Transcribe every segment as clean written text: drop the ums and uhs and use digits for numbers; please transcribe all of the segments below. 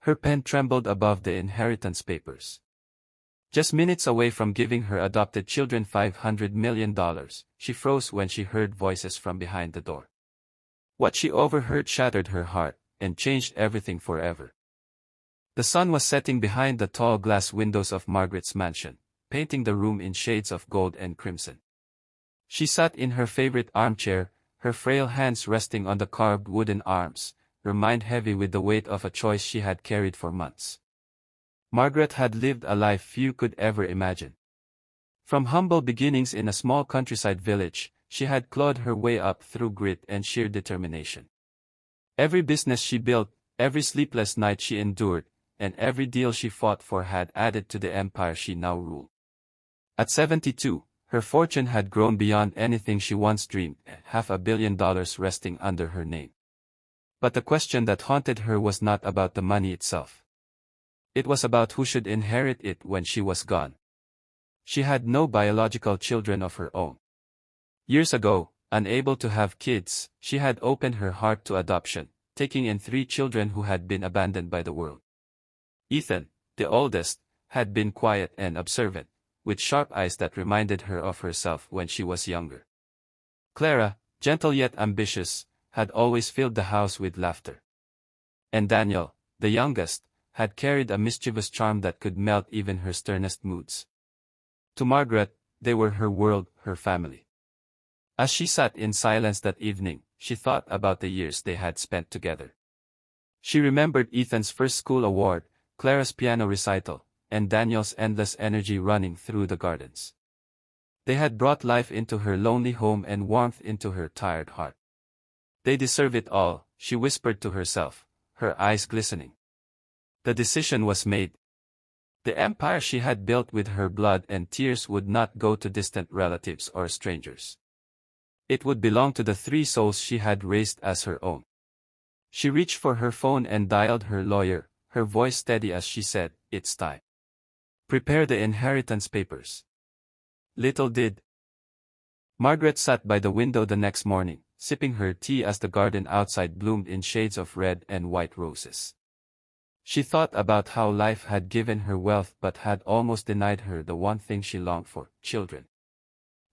Her pen trembled above the inheritance papers. Just minutes away from giving her adopted children $500 million, she froze when she heard voices from behind the door. What she overheard shattered her heart, and changed everything forever. The sun was setting behind the tall glass windows of Margaret's mansion, painting the room in shades of gold and crimson. She sat in her favorite armchair, her frail hands resting on the carved wooden arms, her mind heavy with the weight of a choice she had carried for months. Margaret had lived a life few could ever imagine. From humble beginnings in a small countryside village, she had clawed her way up through grit and sheer determination. Every business she built, every sleepless night she endured, and every deal she fought for had added to the empire she now ruled. At 72, her fortune had grown beyond anything she once dreamed, $500 million resting under her name. But the question that haunted her was not about the money itself. It was about who should inherit it when she was gone. She had no biological children of her own. Years ago, unable to have kids, she had opened her heart to adoption, taking in 3 children who had been abandoned by the world. Ethan, the oldest, had been quiet and observant, with sharp eyes that reminded her of herself when she was younger. Clara, gentle yet ambitious, had always filled the house with laughter. And Daniel, the youngest, had carried a mischievous charm that could melt even her sternest moods. To Margaret, they were her world, her family. As she sat in silence that evening, she thought about the years they had spent together. She remembered Ethan's first school award, Clara's piano recital, and Daniel's endless energy running through the gardens. They had brought life into her lonely home and warmth into her tired heart. They deserve it all, she whispered to herself, her eyes glistening. The decision was made. The empire she had built with her blood and tears would not go to distant relatives or strangers. It would belong to the 3 souls she had raised as her own. She reached for her phone and dialed her lawyer, her voice steady as she said, "It's time. Prepare the inheritance papers." Little did Margaret sat by the window the next morning, sipping her tea as the garden outside bloomed in shades of red and white roses. She thought about how life had given her wealth but had almost denied her the one thing she longed for, children.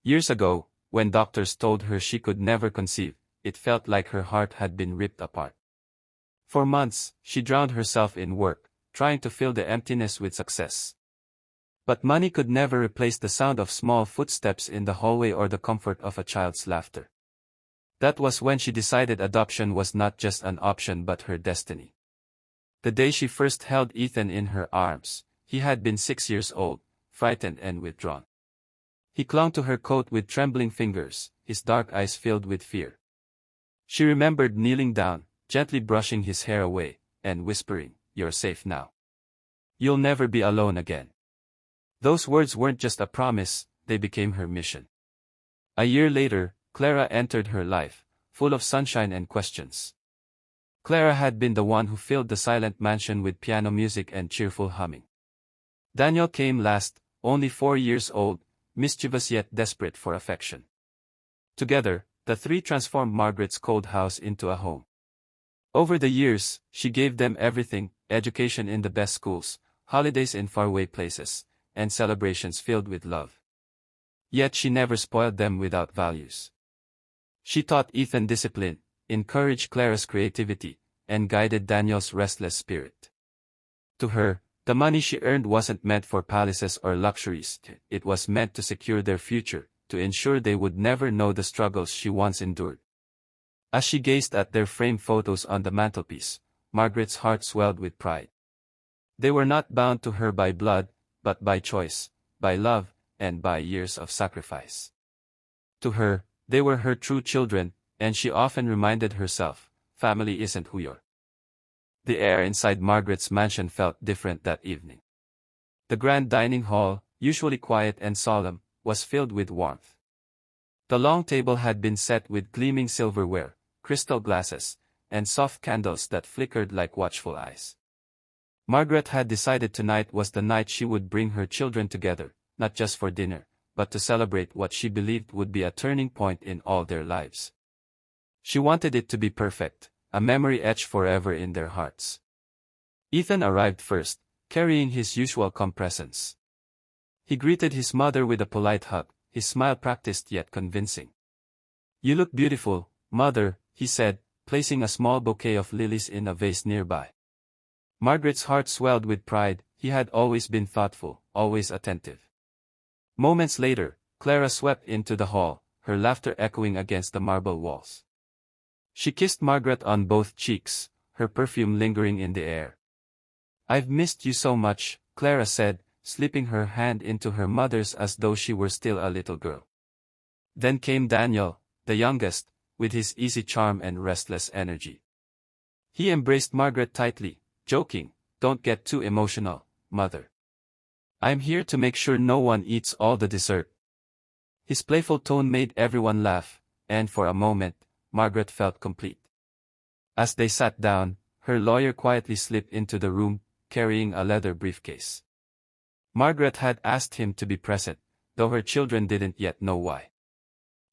Years ago, when doctors told her she could never conceive, it felt like her heart had been ripped apart. For months, she drowned herself in work, trying to fill the emptiness with success. But money could never replace the sound of small footsteps in the hallway or the comfort of a child's laughter. That was when she decided adoption was not just an option but her destiny. The day she first held Ethan in her arms, he had been 6 years old, frightened and withdrawn. He clung to her coat with trembling fingers, his dark eyes filled with fear. She remembered kneeling down, gently brushing his hair away, and whispering, "You're safe now. You'll never be alone again." Those words weren't just a promise, they became her mission. A year later, Clara entered her life, full of sunshine and questions. Clara had been the one who filled the silent mansion with piano music and cheerful humming. Daniel came last, only 4 years old, mischievous yet desperate for affection. Together, the 3 transformed Margaret's cold house into a home. Over the years, she gave them everything: education in the best schools, holidays in faraway places, and celebrations filled with love. Yet she never spoiled them without values. She taught Ethan discipline, encouraged Clara's creativity, and guided Daniel's restless spirit. To her, the money she earned wasn't meant for palaces or luxuries, it was meant to secure their future, to ensure they would never know the struggles she once endured. As she gazed at their framed photos on the mantelpiece, Margaret's heart swelled with pride. They were not bound to her by blood, but by choice, by love, and by years of sacrifice. To her, they were her true children, and she often reminded herself, family isn't who you're. The air inside Margaret's mansion felt different that evening. The grand dining hall, usually quiet and solemn, was filled with warmth. The long table had been set with gleaming silverware, crystal glasses, and soft candles that flickered like watchful eyes. Margaret had decided tonight was the night she would bring her children together, not just for dinner, but to celebrate what she believed would be a turning point in all their lives. She wanted it to be perfect, a memory etched forever in their hearts. Ethan arrived first, carrying his usual presents. He greeted his mother with a polite hug, his smile practiced yet convincing. "You look beautiful, Mother," he said, placing a small bouquet of lilies in a vase nearby. Margaret's heart swelled with pride. He had always been thoughtful, always attentive. Moments later, Clara swept into the hall, her laughter echoing against the marble walls. She kissed Margaret on both cheeks, her perfume lingering in the air. "I've missed you so much," Clara said, slipping her hand into her mother's as though she were still a little girl. Then came Daniel, the youngest, with his easy charm and restless energy. He embraced Margaret tightly, joking, "Don't get too emotional, Mother. I'm here to make sure no one eats all the dessert." His playful tone made everyone laugh, and for a moment, Margaret felt complete. As they sat down, her lawyer quietly slipped into the room, carrying a leather briefcase. Margaret had asked him to be present, though her children didn't yet know why.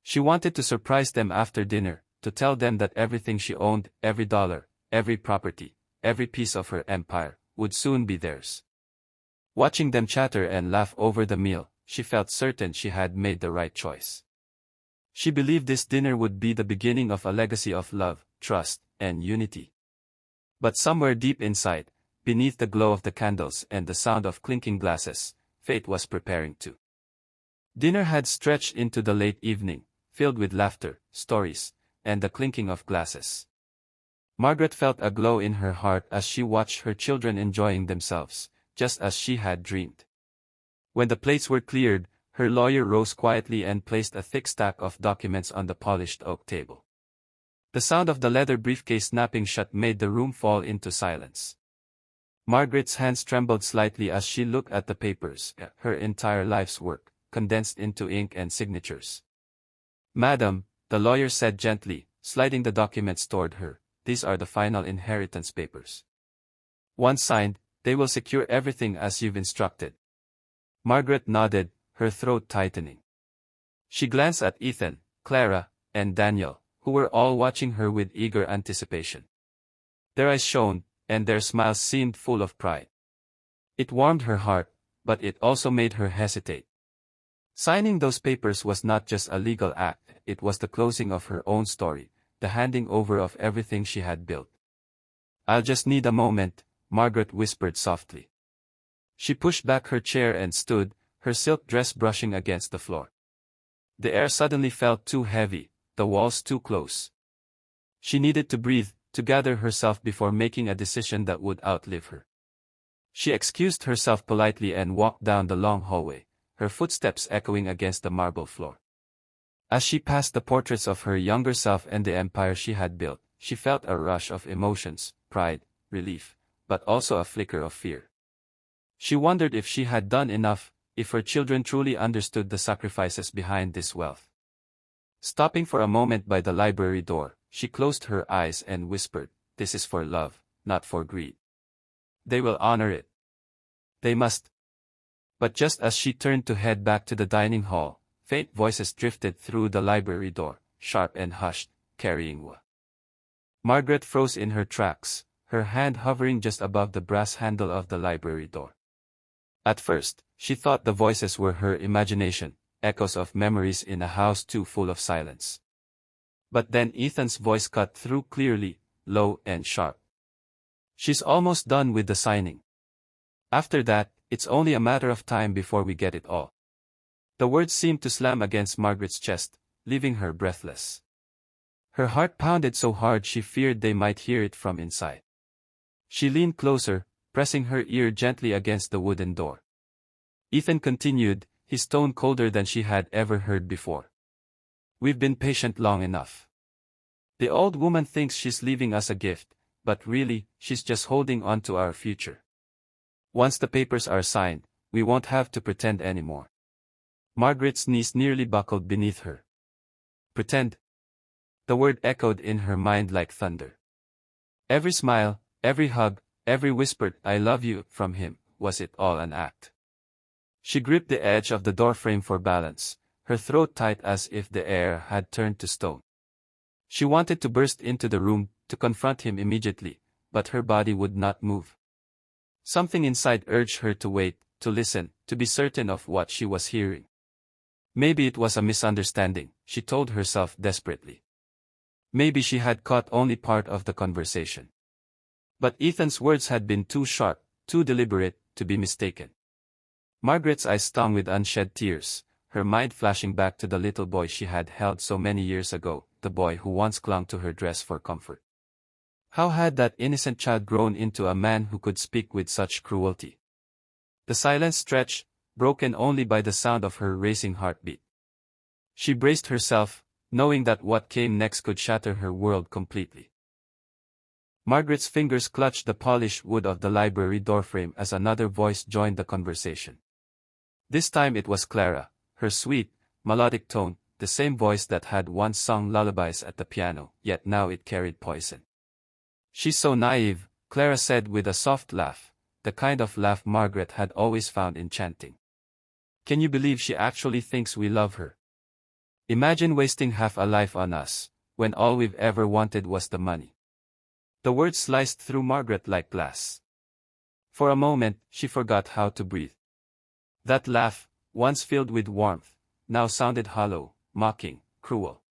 She wanted to surprise them after dinner, to tell them that everything she owned, every dollar, every property, every piece of her empire, would soon be theirs. Watching them chatter and laugh over the meal, she felt certain she had made the right choice. She believed this dinner would be the beginning of a legacy of love, trust, and unity. But somewhere deep inside, beneath the glow of the candles and the sound of clinking glasses, fate was preparing too. Dinner had stretched into the late evening, filled with laughter, stories, and the clinking of glasses. Margaret felt a glow in her heart as she watched her children enjoying themselves, just as she had dreamed. When the plates were cleared, her lawyer rose quietly and placed a thick stack of documents on the polished oak table. The sound of the leather briefcase snapping shut made the room fall into silence. Margaret's hands trembled slightly as she looked at the papers, her entire life's work, condensed into ink and signatures. "Madam," the lawyer said gently, sliding the documents toward her, "these are the final inheritance papers. Once signed, they will secure everything as you've instructed." Margaret nodded, her throat tightening. She glanced at Ethan, Clara, and Daniel, who were all watching her with eager anticipation. Their eyes shone, and their smiles seemed full of pride. It warmed her heart, but it also made her hesitate. Signing those papers was not just a legal act, it was the closing of her own story, the handing over of everything she had built. "I'll just need a moment," Margaret whispered softly. She pushed back her chair and stood, her silk dress brushing against the floor. The air suddenly felt too heavy, the walls too close. She needed to breathe, to gather herself before making a decision that would outlive her. She excused herself politely and walked down the long hallway, her footsteps echoing against the marble floor. As she passed the portraits of her younger self and the empire she had built, she felt a rush of emotions, pride, relief, but also a flicker of fear. She wondered if she had done enough, if her children truly understood the sacrifices behind this wealth. Stopping for a moment by the library door, she closed her eyes and whispered, "This is for love, not for greed. They will honor it. They must." But just as she turned to head back to the dining hall, faint voices drifted through the library door, sharp and hushed, carrying wa. Margaret froze in her tracks, her hand hovering just above the brass handle of the library door. At first, she thought the voices were her imagination, echoes of memories in a house too full of silence. But then Ethan's voice cut through clearly, low and sharp. "She's almost done with the signing. After that, it's only a matter of time before we get it all." The words seemed to slam against Margaret's chest, leaving her breathless. Her heart pounded so hard she feared they might hear it from inside. She leaned closer, pressing her ear gently against the wooden door. Ethan continued, his tone colder than she had ever heard before. "We've been patient long enough. The old woman thinks she's leaving us a gift, but really, she's just holding on to our future. Once the papers are signed, we won't have to pretend anymore." Margaret's knees nearly buckled beneath her. Pretend. The word echoed in her mind like thunder. Every smile, every hug, every whispered "I love you" from him, was it all an act? She gripped the edge of the doorframe for balance, her throat tight as if the air had turned to stone. She wanted to burst into the room, to confront him immediately, but her body would not move. Something inside urged her to wait, to listen, to be certain of what she was hearing. Maybe it was a misunderstanding, she told herself desperately. Maybe she had caught only part of the conversation. But Ethan's words had been too sharp, too deliberate, to be mistaken. Margaret's eyes stung with unshed tears, her mind flashing back to the little boy she had held so many years ago, the boy who once clung to her dress for comfort. How had that innocent child grown into a man who could speak with such cruelty? The silence stretched, broken only by the sound of her racing heartbeat. She braced herself, knowing that what came next could shatter her world completely. Margaret's fingers clutched the polished wood of the library doorframe as another voice joined the conversation. This time it was Clara, her sweet, melodic tone, the same voice that had once sung lullabies at the piano, yet now it carried poison. "She's so naive," Clara said with a soft laugh, the kind of laugh Margaret had always found enchanting. "Can you believe she actually thinks we love her? Imagine wasting half a life on us, when all we've ever wanted was the money." The words sliced through Margaret like glass. For a moment, she forgot how to breathe. That laugh, once filled with warmth, now sounded hollow, mocking, cruel.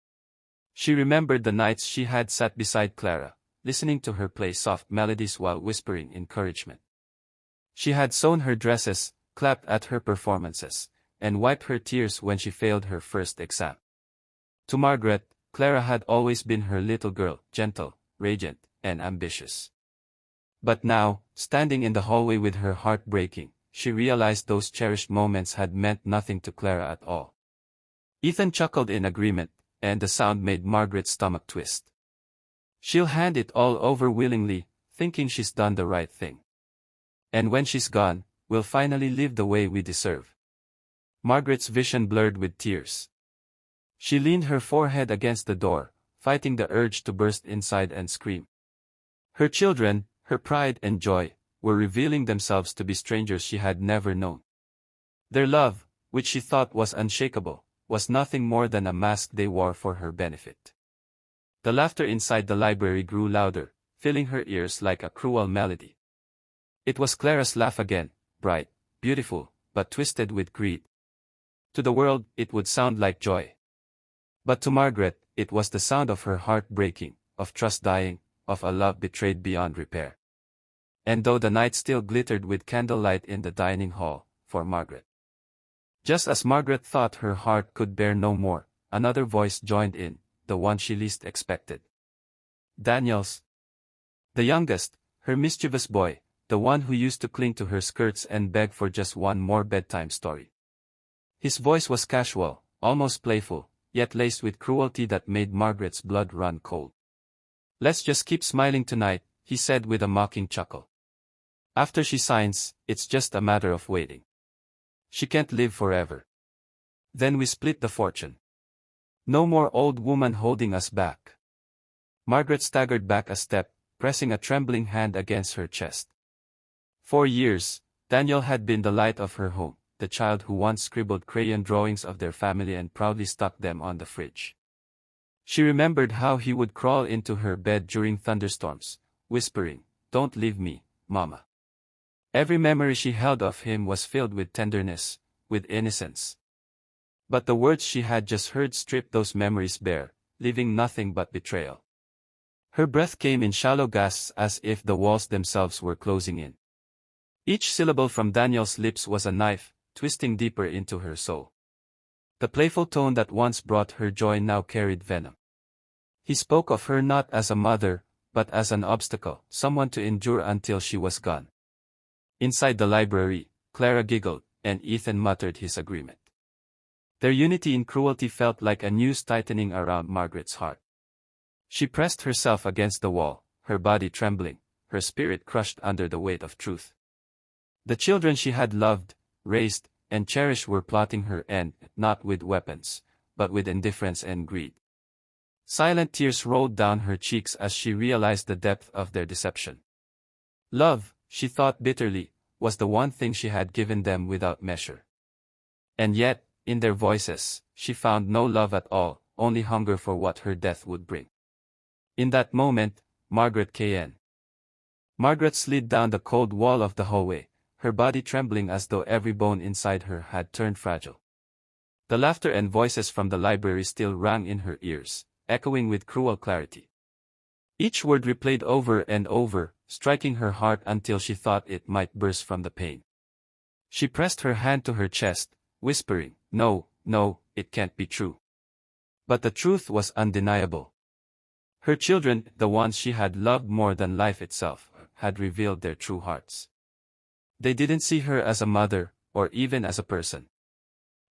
She remembered the nights she had sat beside Clara, listening to her play soft melodies while whispering encouragement. She had sewn her dresses, clapped at her performances, and wiped her tears when she failed her first exam. To Margaret, Clara had always been her little girl, gentle, radiant, and ambitious. But now, standing in the hallway with her heart breaking, she realized those cherished moments had meant nothing to Clara at all. Ethan chuckled in agreement, and the sound made Margaret's stomach twist. "She'll hand it all over willingly, thinking she's done the right thing. And when she's gone, we'll finally live the way we deserve." Margaret's vision blurred with tears. She leaned her forehead against the door, fighting the urge to burst inside and scream. Her children, her pride and joy, were revealing themselves to be strangers she had never known. Their love, which she thought was unshakable, was nothing more than a mask they wore for her benefit. The laughter inside the library grew louder, filling her ears like a cruel melody. It was Clara's laugh again, bright, beautiful, but twisted with greed. To the world, it would sound like joy. But to Margaret, it was the sound of her heart breaking, of trust dying, of a love betrayed beyond repair. And though the night still glittered with candlelight in the dining hall, for Margaret. Just as Margaret thought her heart could bear no more, another voice joined in, the one she least expected. Daniel's. The youngest, her mischievous boy, the one who used to cling to her skirts and beg for just one more bedtime story. His voice was casual, almost playful, yet laced with cruelty that made Margaret's blood run cold. "Let's just keep smiling tonight," he said with a mocking chuckle. "After she signs, it's just a matter of waiting. She can't live forever. Then we split the fortune. No more old woman holding us back." Margaret staggered back a step, pressing a trembling hand against her chest. For years, Daniel had been the light of her home, the child who once scribbled crayon drawings of their family and proudly stuck them on the fridge. She remembered how he would crawl into her bed during thunderstorms, whispering, "Don't leave me, Mama." Every memory she held of him was filled with tenderness, with innocence. But the words she had just heard stripped those memories bare, leaving nothing but betrayal. Her breath came in shallow gasps as if the walls themselves were closing in. Each syllable from Daniel's lips was a knife, twisting deeper into her soul. The playful tone that once brought her joy now carried venom. He spoke of her not as a mother, but as an obstacle, someone to endure until she was gone. Inside the library, Clara giggled, and Ethan muttered his agreement. Their unity in cruelty felt like a noose tightening around Margaret's heart. She pressed herself against the wall, her body trembling, her spirit crushed under the weight of truth. The children she had loved, raised, and cherished were plotting her end, not with weapons, but with indifference and greed. Silent tears rolled down her cheeks as she realized the depth of their deception. Love, she thought bitterly, was the one thing she had given them without measure. And yet, in their voices, she found no love at all, only hunger for what her death would bring. In that moment, Margaret Kn. Margaret slid down the cold wall of the hallway, her body trembling as though every bone inside her had turned fragile. The laughter and voices from the library still rang in her ears, echoing with cruel clarity. Each word replayed over and over, striking her heart until she thought it might burst from the pain. She pressed her hand to her chest, whispering, "No, no, it can't be true." But the truth was undeniable. Her children, the ones she had loved more than life itself, had revealed their true hearts. They didn't see her as a mother, or even as a person.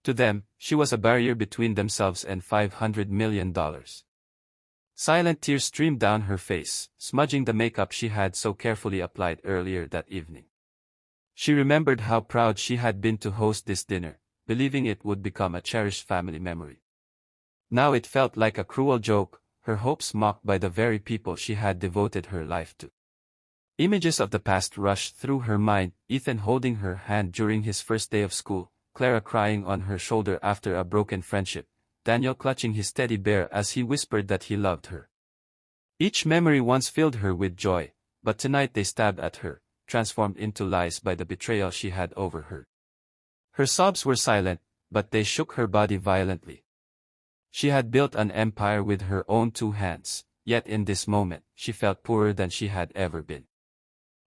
To them, she was a barrier between themselves and $500 million. Silent tears streamed down her face, smudging the makeup she had so carefully applied earlier that evening. She remembered how proud she had been to host this dinner, believing it would become a cherished family memory. Now it felt like a cruel joke, her hopes mocked by the very people she had devoted her life to. Images of the past rushed through her mind, Ethan holding her hand during his first day of school, Clara crying on her shoulder after a broken friendship, Daniel clutching his teddy bear as he whispered that he loved her. Each memory once filled her with joy, but tonight they stabbed at her, transformed into lies by the betrayal she had overheard. Her sobs were silent, but they shook her body violently. She had built an empire with her own two hands, yet in this moment, she felt poorer than she had ever been.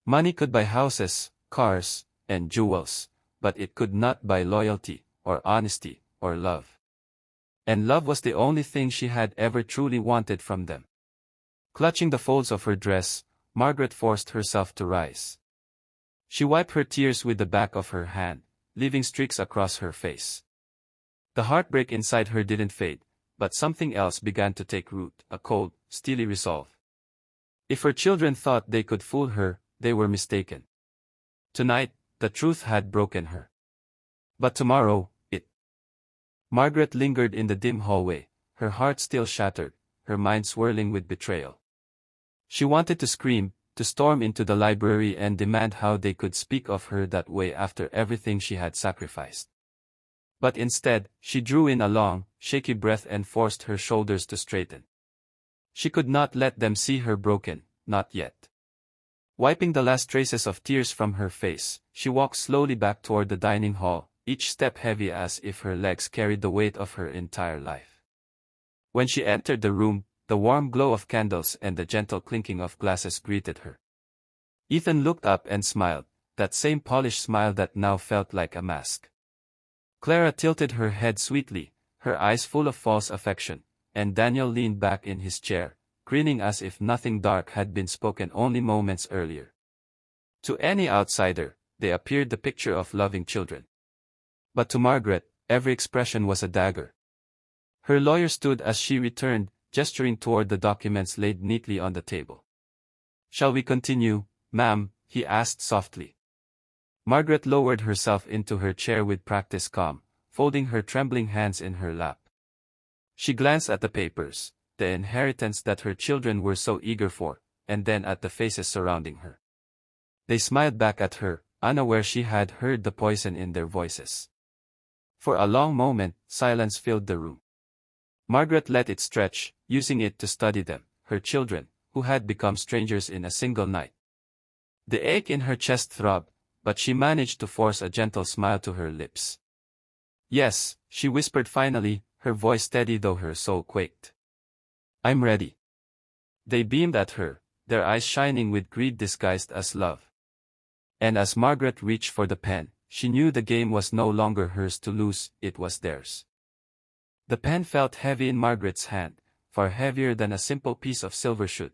Money could buy houses, cars, and jewels, but it could not buy loyalty, or honesty, or love. And love was the only thing she had ever truly wanted from them. Clutching the folds of her dress, Margaret forced herself to rise. She wiped her tears with the back of her hand, leaving streaks across her face. The heartbreak inside her didn't fade, but something else began to take root, a cold, steely resolve. If her children thought they could fool her, they were mistaken. Tonight, the truth had broken her. But tomorrow, it. Margaret lingered in the dim hallway, her heart still shattered, her mind swirling with betrayal. She wanted to scream, to storm into the library and demand how they could speak of her that way after everything she had sacrificed. But instead, she drew in a long, shaky breath and forced her shoulders to straighten. She could not let them see her broken, not yet. Wiping the last traces of tears from her face, she walked slowly back toward the dining hall, each step heavy as if her legs carried the weight of her entire life. When she entered the room, the warm glow of candles and the gentle clinking of glasses greeted her. Ethan looked up and smiled, that same polished smile that now felt like a mask. Clara tilted her head sweetly, her eyes full of false affection, and Daniel leaned back in his chair, grinning as if nothing dark had been spoken only moments earlier. To any outsider, they appeared the picture of loving children. But to Margaret, every expression was a dagger. Her lawyer stood as she returned, gesturing toward the documents laid neatly on the table. "Shall we continue, ma'am?" he asked softly. Margaret lowered herself into her chair with practiced calm, folding her trembling hands in her lap. She glanced at the papers, the inheritance that her children were so eager for, and then at the faces surrounding her. They smiled back at her, unaware she had heard the poison in their voices. For a long moment, silence filled the room. Margaret let it stretch, using it to study them, her children, who had become strangers in a single night. The ache in her chest throbbed, but she managed to force a gentle smile to her lips. "Yes," she whispered finally, her voice steady though her soul quaked. "I'm ready." They beamed at her, their eyes shining with greed disguised as love. And as Margaret reached for the pen, she knew the game was no longer hers to lose, it was theirs. The pen felt heavy in Margaret's hand, far heavier than a simple piece of silver should.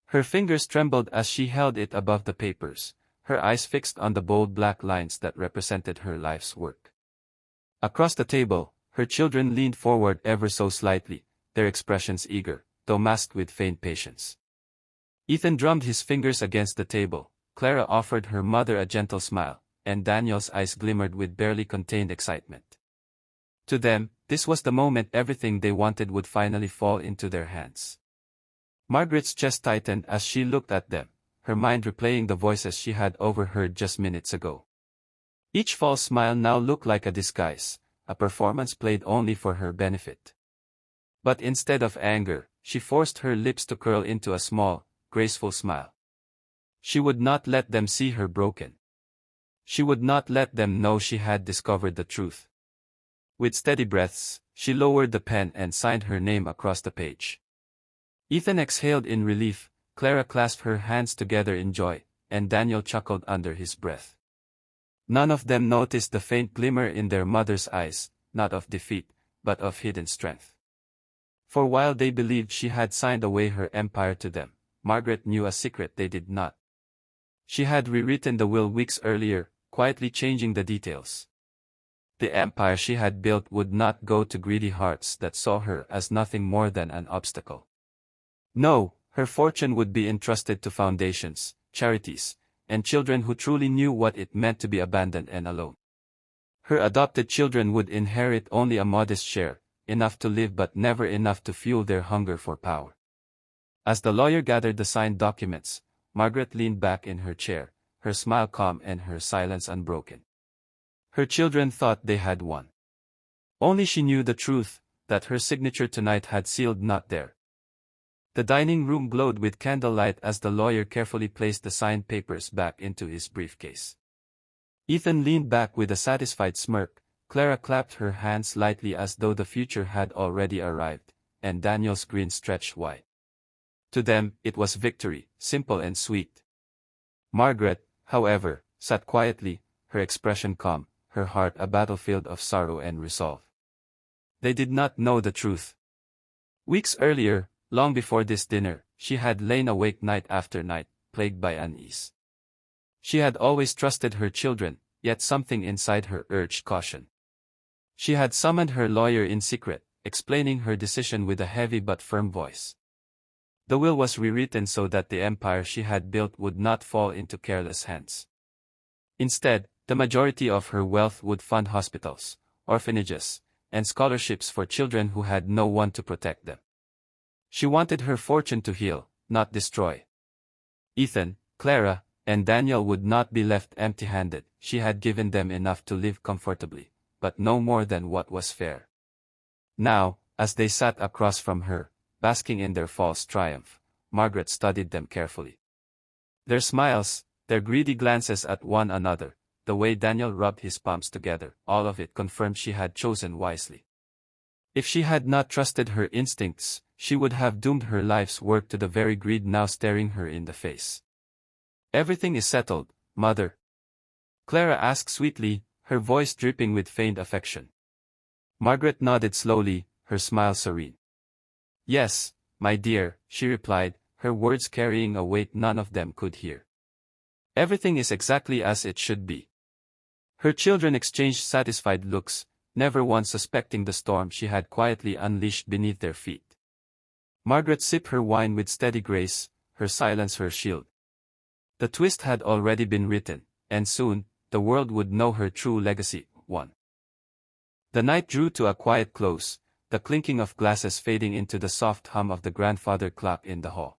Her fingers trembled as she held it above the papers, her eyes fixed on the bold black lines that represented her life's work. Across the table, her children leaned forward ever so slightly, their expressions eager, though masked with faint patience. Ethan drummed his fingers against the table, Clara offered her mother a gentle smile, and Daniel's eyes glimmered with barely contained excitement. To them, this was the moment everything they wanted would finally fall into their hands. Margaret's chest tightened as she looked at them, her mind replaying the voices she had overheard just minutes ago. Each false smile now looked like a disguise, a performance played only for her benefit. But instead of anger, she forced her lips to curl into a small, graceful smile. She would not let them see her broken. She would not let them know she had discovered the truth. With steady breaths, she lowered the pen and signed her name across the page. Ethan exhaled in relief, Clara clasped her hands together in joy, and Daniel chuckled under his breath. None of them noticed the faint glimmer in their mother's eyes, not of defeat, but of hidden strength. For while they believed she had signed away her empire to them, Margaret knew a secret they did not. She had rewritten the will weeks earlier, quietly changing the details. The empire she had built would not go to greedy hearts that saw her as nothing more than an obstacle. No, her fortune would be entrusted to foundations, charities, and children who truly knew what it meant to be abandoned and alone. Her adopted children would inherit only a modest share, enough to live but never enough to fuel their hunger for power. As the lawyer gathered the signed documents, Margaret leaned back in her chair, her smile calm and her silence unbroken. Her children thought they had won. Only she knew the truth, that her signature tonight had sealed not there. The dining room glowed with candlelight as the lawyer carefully placed the signed papers back into his briefcase. Ethan leaned back with a satisfied smirk, Clara clapped her hands lightly as though the future had already arrived, and Daniel's grin stretched wide. To them, it was victory, simple and sweet. Margaret, however, sat quietly, her expression calm, her heart a battlefield of sorrow and resolve. They did not know the truth. Weeks earlier, long before this dinner, she had lain awake night after night, plagued by unease. She had always trusted her children, yet something inside her urged caution. She had summoned her lawyer in secret, explaining her decision with a heavy but firm voice. The will was rewritten so that the empire she had built would not fall into careless hands. Instead, the majority of her wealth would fund hospitals, orphanages, and scholarships for children who had no one to protect them. She wanted her fortune to heal, not destroy. Ethan, Clara, and Daniel would not be left empty-handed. She had given them enough to live comfortably, but no more than what was fair. Now, as they sat across from her, basking in their false triumph, Margaret studied them carefully. Their smiles, their greedy glances at one another, the way Daniel rubbed his palms together, all of it confirmed she had chosen wisely. If she had not trusted her instincts, she would have doomed her life's work to the very greed now staring her in the face. "Everything is settled, Mother?" Clara asked sweetly, her voice dripping with faint affection. Margaret nodded slowly, her smile serene. "Yes, my dear," she replied, her words carrying a weight none of them could hear. "Everything is exactly as it should be." Her children exchanged satisfied looks, never once suspecting the storm she had quietly unleashed beneath their feet. Margaret sipped her wine with steady grace, her silence her shield. The twist had already been written, and soon, the world would know her true legacy, one. The night drew to a quiet close, the clinking of glasses fading into the soft hum of the grandfather clock in the hall.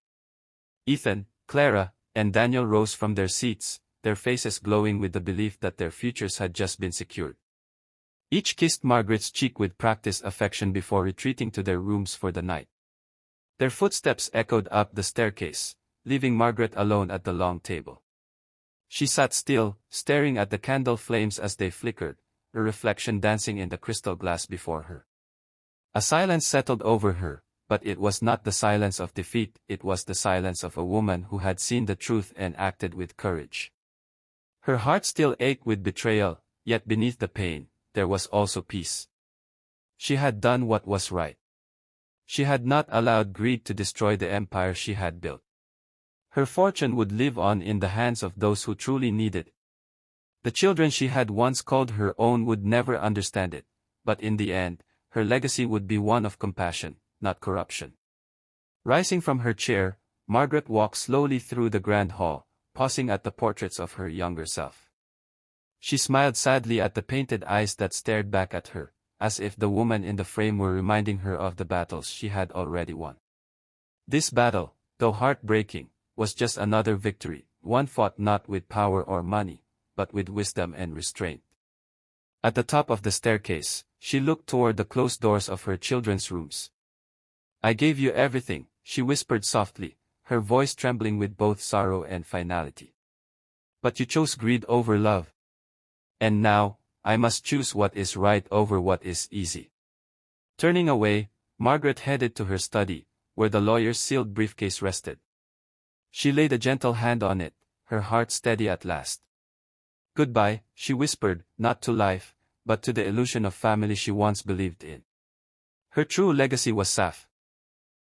Ethan, Clara, and Daniel rose from their seats, their faces glowing with the belief that their futures had just been secured. Each kissed Margaret's cheek with practiced affection before retreating to their rooms for the night. Their footsteps echoed up the staircase, leaving Margaret alone at the long table. She sat still, staring at the candle flames as they flickered, her reflection dancing in the crystal glass before her. A silence settled over her, but it was not the silence of defeat, it was the silence of a woman who had seen the truth and acted with courage. Her heart still ached with betrayal, yet beneath the pain, there was also peace. She had done what was right. She had not allowed greed to destroy the empire she had built. Her fortune would live on in the hands of those who truly needed it. The children she had once called her own would never understand it, but in the end, her legacy would be one of compassion, not corruption. Rising from her chair, Margaret walked slowly through the grand hall, pausing at the portraits of her younger self. She smiled sadly at the painted eyes that stared back at her, as if the woman in the frame were reminding her of the battles she had already won. This battle, though heartbreaking, was just another victory, one fought not with power or money, but with wisdom and restraint. At the top of the staircase, she looked toward the closed doors of her children's rooms. "I gave you everything," she whispered softly, her voice trembling with both sorrow and finality. But you chose greed over love. And now, I must choose what is right over what is easy. Turning away, Margaret headed to her study, where the lawyer's sealed briefcase rested. She laid a gentle hand on it, her heart steady at last. Goodbye, she whispered, not to life, but to the illusion of family she once believed in. Her true legacy was safe,